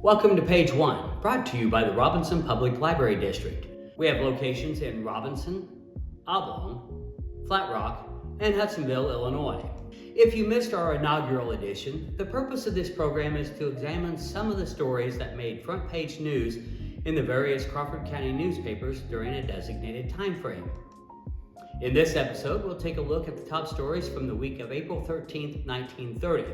Welcome to Page 1, brought to you by the Robinson Public Library District. We have locations in Robinson, Oblong, Flat Rock, and Hudsonville, Illinois. If you missed our inaugural edition, the purpose of this program is to examine some of the stories that made front page news in the various Crawford County newspapers during a designated time frame. In this episode, we'll take a look at the top stories from the week of April 13th, 1930.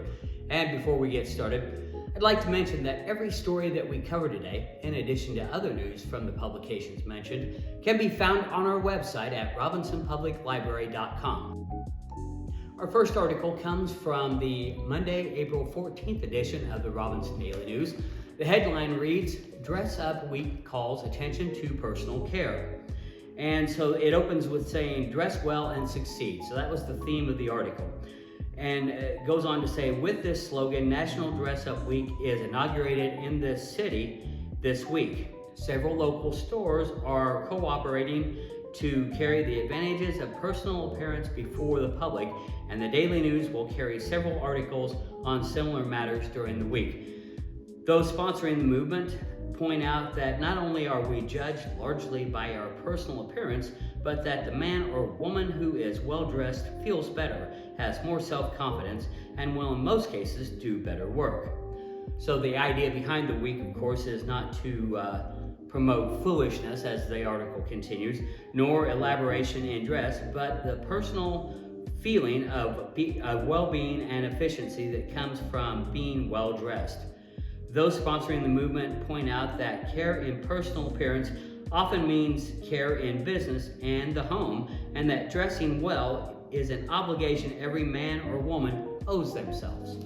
And before we get started, I'd like to mention that every story that we cover today, in addition to other news from the publications mentioned, can be found on our website at robinsonpubliclibrary.com. Our first article comes from the Monday, April 14th edition of the Robinson Daily News. The headline reads, "Dress Up Week Calls Attention to Personal Care." And so it opens with saying, "Dress well and succeed." So that was the theme of the article. And it goes on to say, with this slogan, National Dress Up Week is inaugurated in this city this week. Several local stores are cooperating to carry the advantages of personal appearance before the public, and the Daily News will carry several articles on similar matters during the week. Those sponsoring the movement point out that not only are we judged largely by our personal appearance, but that the man or woman who is well-dressed feels better, has more self-confidence, and will in most cases do better work. So the idea behind the week, of course, is not to promote foolishness, as the article continues, nor elaboration in dress, but the personal feeling of well-being and efficiency that comes from being well-dressed. Those sponsoring the movement point out that care in personal appearance often means care in business and the home, and that dressing well is an obligation every man or woman owes themselves.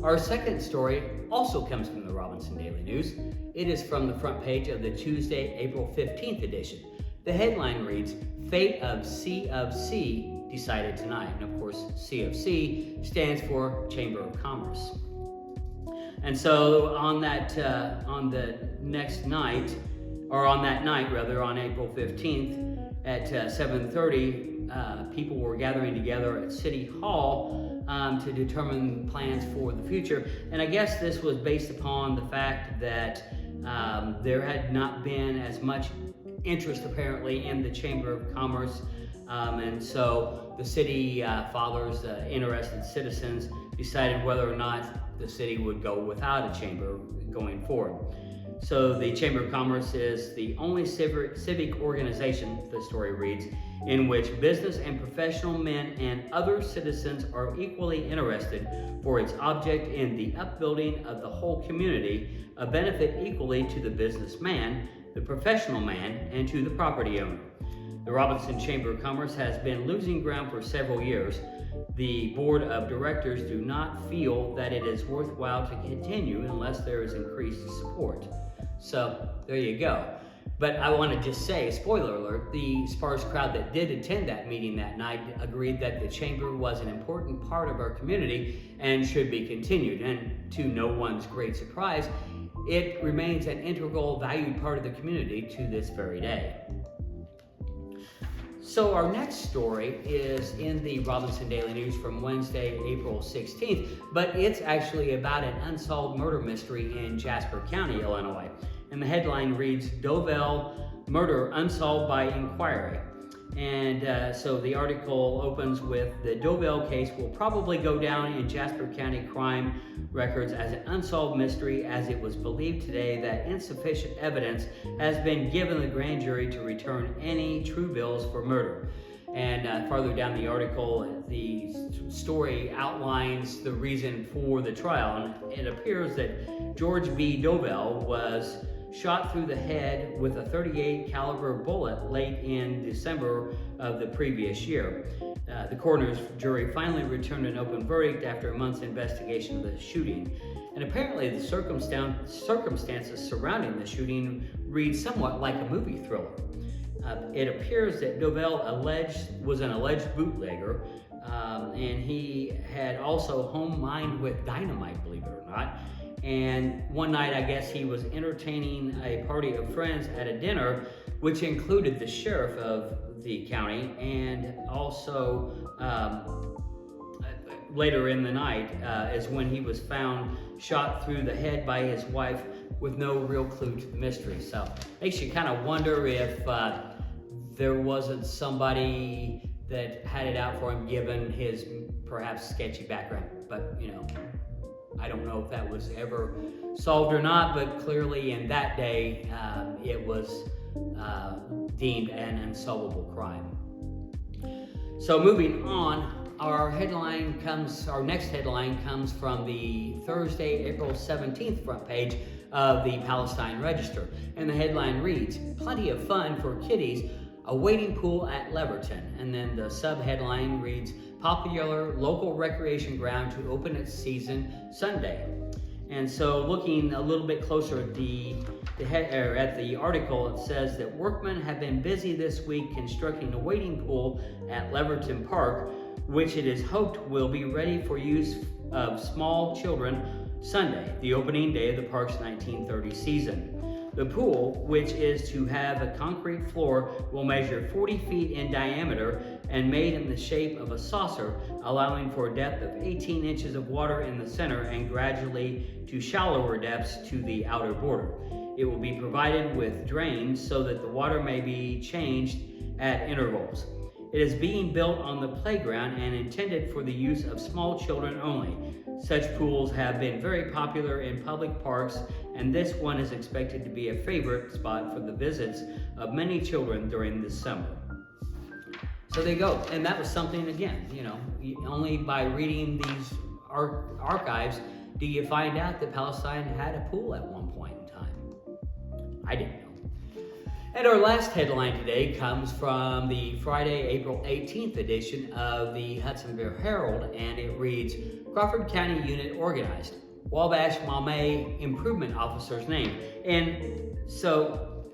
Our second story also comes from the Robinson Daily News. It is from the front page of the Tuesday, April 15th edition. The headline reads, "Fate of C of C decided tonight." And of course, C of C stands for Chamber of Commerce. And so on that night, on April 15th at 7:30, people were gathering together at City Hall to determine plans for the future. And I guess this was based upon the fact that there had not been as much interest apparently in the Chamber of Commerce. And so the city fathers, interested citizens, decided whether or not the city would go without a chamber going forward. So the Chamber of Commerce is the only civic organization, the story reads, in which business and professional men and other citizens are equally interested for its object in the upbuilding of the whole community, a benefit equally to the businessman, the professional man, and to the property owner. The Robinson Chamber of Commerce has been losing ground for several years. The board of directors do not feel that it is worthwhile to continue unless there is increased support. So there you go. But I want to just say, spoiler alert, the sparse crowd that did attend that meeting that night agreed that the chamber was an important part of our community and should be continued. And to no one's great surprise, it remains an integral, valued part of the community to this very day. So our next story is in the Robinson Daily News from Wednesday, April 16th, but it's actually about an unsolved murder mystery in Jasper County, Illinois. And the headline reads, "Dovell Murder Unsolved by Inquiry." And so the article opens with, "The Dovell case will probably go down in Jasper County crime records as an unsolved mystery, as it was believed today that insufficient evidence has been given the grand jury to return any true bills for murder." And farther down the article, the story outlines the reason for the trial. And it appears that George B. Dovell was shot through the head with a .38 caliber bullet late in December of the previous year. The coroner's jury finally returned an open verdict after a month's investigation of the shooting. And apparently the circumstances surrounding the shooting read somewhat like a movie thriller. It appears that Dovell was an alleged bootlegger, and he had also home mined with dynamite, believe it or not. And one night, I guess he was entertaining a party of friends at a dinner, which included the sheriff of the county and also later in the night is when he was found shot through the head by his wife with no real clue to the mystery. So makes you kind of wonder if there wasn't somebody that had it out for him given his perhaps sketchy background. But, you know, I don't know if that was ever solved or not, but clearly in that day, it was deemed an unsolvable crime. So moving on, our next headline comes from the Thursday, April 17th front page of the Palestine Register. And the headline reads, "Plenty of fun for kiddies, a wading pool at Leverton." And then the sub-headline reads, "Popular local recreation ground to open its season Sunday." And so looking a little bit closer at the article, it says that workmen have been busy this week constructing a wading pool at Leverton Park, which it is hoped will be ready for use of small children Sunday, the opening day of the park's 1930 season. The pool, which is to have a concrete floor, will measure 40 feet in diameter and made in the shape of a saucer, allowing for a depth of 18 inches of water in the center and gradually to shallower depths to the outer border. It will be provided with drains so that the water may be changed at intervals. It is being built on the playground and intended for the use of small children only. Such pools have been very popular in public parks, and this one is expected to be a favorite spot for the visits of many children during this summer. So there you go. And that was something, again, you know, only by reading these archives do you find out that Palestine had a pool at one point in time. I didn't know. And our last headline today comes from the Friday, April 18th edition of the Hudsonville Herald, and it reads, "Crawford County Unit Organized. Wabash Maumee Improvement Officer's Name." And so,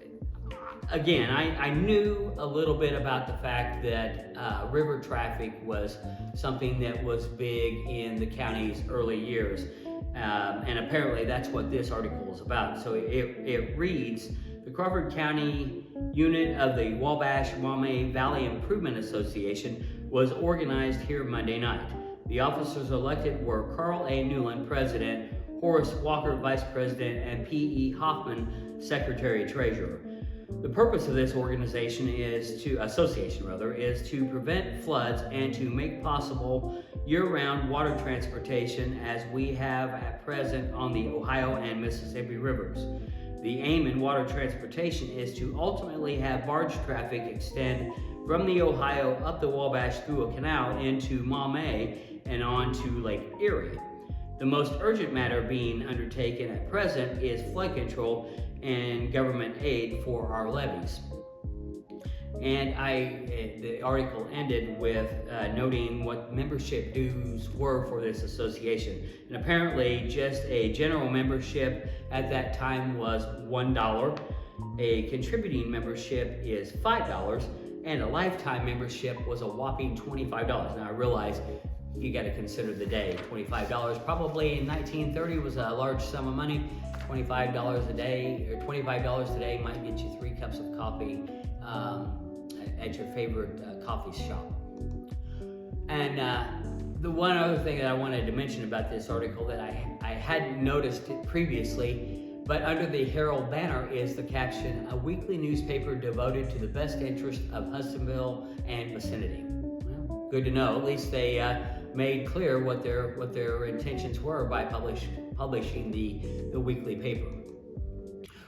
again, I knew a little bit about the fact that river traffic was something that was big in the county's early years. And apparently that's what this article is about. So it reads, "The Crawford County unit of the Wabash-Maumee Valley Improvement Association was organized here Monday night. The officers elected were Carl A. Newland, President, Horace Walker, Vice President, and P.E. Hoffman, Secretary-Treasurer. The purpose of this association is to prevent floods and to make possible year-round water transportation as we have at present on the Ohio and Mississippi rivers. The aim in water transportation is to ultimately have barge traffic extend from the Ohio up the Wabash through a canal into Maumee and on to Lake Erie. The most urgent matter being undertaken at present is flood control and government aid for our levees." And the article ended with noting what membership dues were for this association. And apparently just a general membership at that time was $1. A contributing membership is $5, and a lifetime membership was a whopping $25. Now I realize you got to consider the day. $25 probably in 1930 was a large sum of money. $25 a day, or $25 today might get you 3 cups of coffee at your favorite coffee shop. And the one other thing that I wanted to mention about this article that I hadn't noticed it previously, but under the Herald banner is the caption, "A weekly newspaper devoted to the best interest of Hudsonville and vicinity." Well, good to know. At least they made clear what their intentions were by publishing the weekly paper.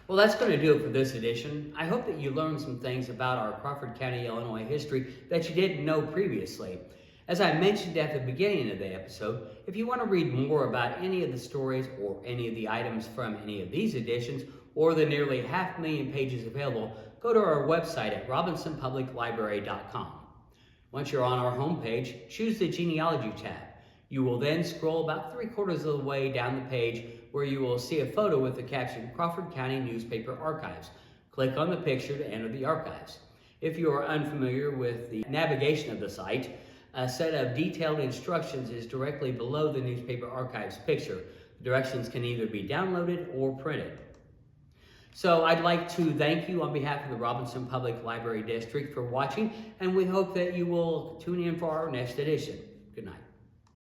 Well, that's going to do it for this edition. I hope that you learned some things about our Crawford County, Illinois history that you didn't know previously. As I mentioned at the beginning of the episode, if you want to read more about any of the stories or any of the items from any of these editions or the nearly 500,000 pages available, go to our website at robinsonpubliclibrary.com. Once you're on our homepage, choose the Genealogy tab. You will then scroll about 3/4 of the way down the page where you will see a photo with the caption Crawford County Newspaper Archives. Click on the picture to enter the archives. If you are unfamiliar with the navigation of the site, a set of detailed instructions is directly below the newspaper archives picture. The directions can either be downloaded or printed. So I'd like to thank you on behalf of the Robinson Public Library District for watching, and we hope that you will tune in for our next edition. Good night.